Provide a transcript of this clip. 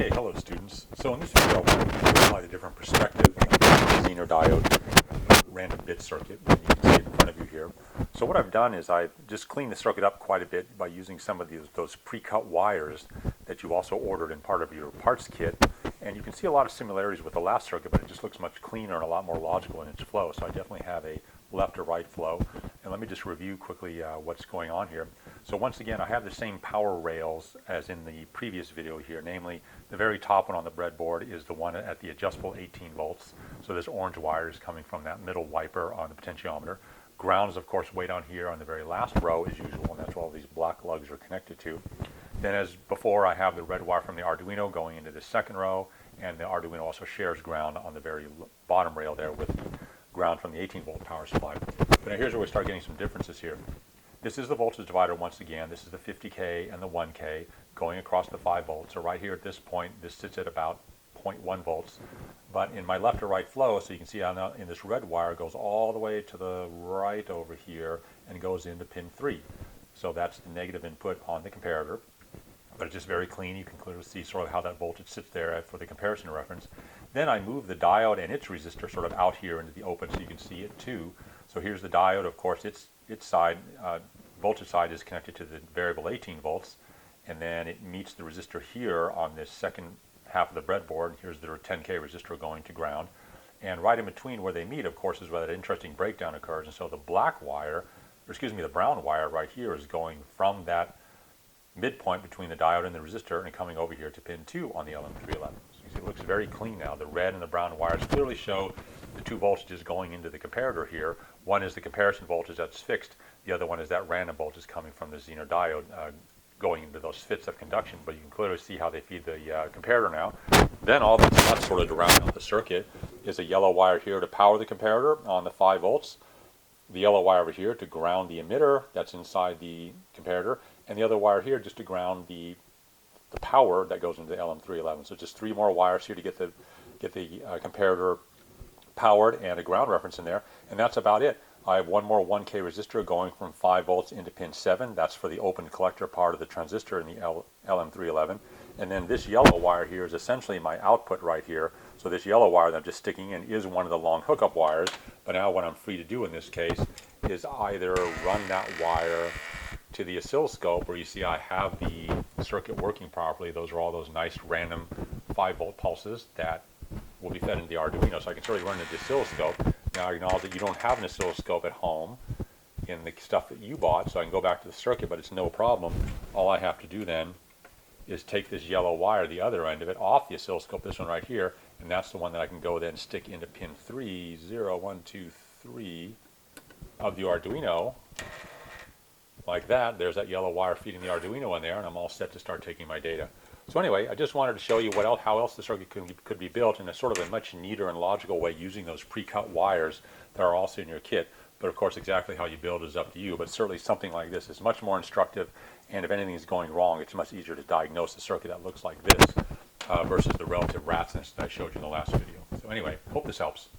Okay, hello students. So in this video, I want to apply the different perspective of the Zener diode random bit circuit, and you can see it in front of you here. So what I've done is I've just cleaned the circuit up quite a bit by using some of those pre-cut wires that you also ordered in part of your parts kit. And you can see a lot of similarities with the last circuit, but it just looks much cleaner and a lot more logical in its flow. So I definitely have a left to right flow. And let me just review quickly what's going on here. So once again, I have the same power rails as in the previous video here, namely the very top one on the breadboard is the one at the adjustable 18 volts. So this orange wire is coming from that middle wiper on the potentiometer. Ground is of course way down here on the very last row as usual, and that's where all these black lugs are connected to. Then as before, I have the red wire from the Arduino going into the second row, and the Arduino also shares ground on the very bottom rail there with the ground from the 18 volt power supply. But now here's where we start getting some differences here. This is the voltage divider once again. This is the 50K and the 1K going across the 5 volts. So right here at this point, this sits at about 0.1 volts. But in my left to right flow, so you can see in this red wire, goes all the way to the right over here and goes into pin 3. So that's the negative input on the comparator. But it's just very clean. You can clearly see sort of how that voltage sits there for the comparison reference. Then I move the diode and its resistor sort of out here into the open so you can see it too. So here's the diode, of course, its side, voltage side is connected to the variable 18 volts, and then it meets the resistor here on this second half of the breadboard. Here's the 10K resistor going to ground. And right in between where they meet, of course, is where that interesting breakdown occurs. And so the black wire, or excuse me, the brown wire right here is going from that midpoint between the diode and the resistor and coming over here to pin 2 on the LM311. So you see it looks very clean now. The red and the brown wires clearly show the two voltages going into the comparator here. One is the comparison voltage that's fixed. The other one is that random voltage coming from the Zener diode going into those fits of conduction. But you can clearly see how they feed the comparator now. Then all that's left sort of to round out the circuit is a yellow wire here to power the comparator on the 5 volts. The yellow wire over here to ground the emitter that's inside the comparator. And the other wire here just to ground the power that goes into the LM311. So just 3 more wires here to get the comparator powered and a ground reference in there, and that's about it. I have one more 1K resistor going from 5 volts into pin 7. That's for the open collector part of the transistor in the LM311. And then this yellow wire here is essentially my output right here. So this yellow wire that I'm just sticking in is one of the long hookup wires. But now what I'm free to do in this case is either run that wire to the oscilloscope where you see I have the circuit working properly. Those are all those nice random 5 volt pulses that will be fed into the Arduino, so I can certainly run it to the oscilloscope. Now I acknowledge that you don't have an oscilloscope at home in the stuff that you bought, so I can go back to the circuit, but it's no problem. All I have to do then is take this yellow wire, the other end of it, off the oscilloscope, this one right here, and that's the one that I can go then stick into pin 3, 0, 1, 2, 3 of the Arduino. Like that, there's that yellow wire feeding the Arduino in there, and I'm all set to start taking my data. So anyway, I just wanted to show you how else the circuit could be built in a sort of a much neater and logical way using those pre-cut wires that are also in your kit. But of course, exactly how you build is up to you. But certainly something like this is much more instructive, and if anything is going wrong, it's much easier to diagnose a circuit that looks like this versus the relative rat's nest that I showed you in the last video. So anyway, hope this helps.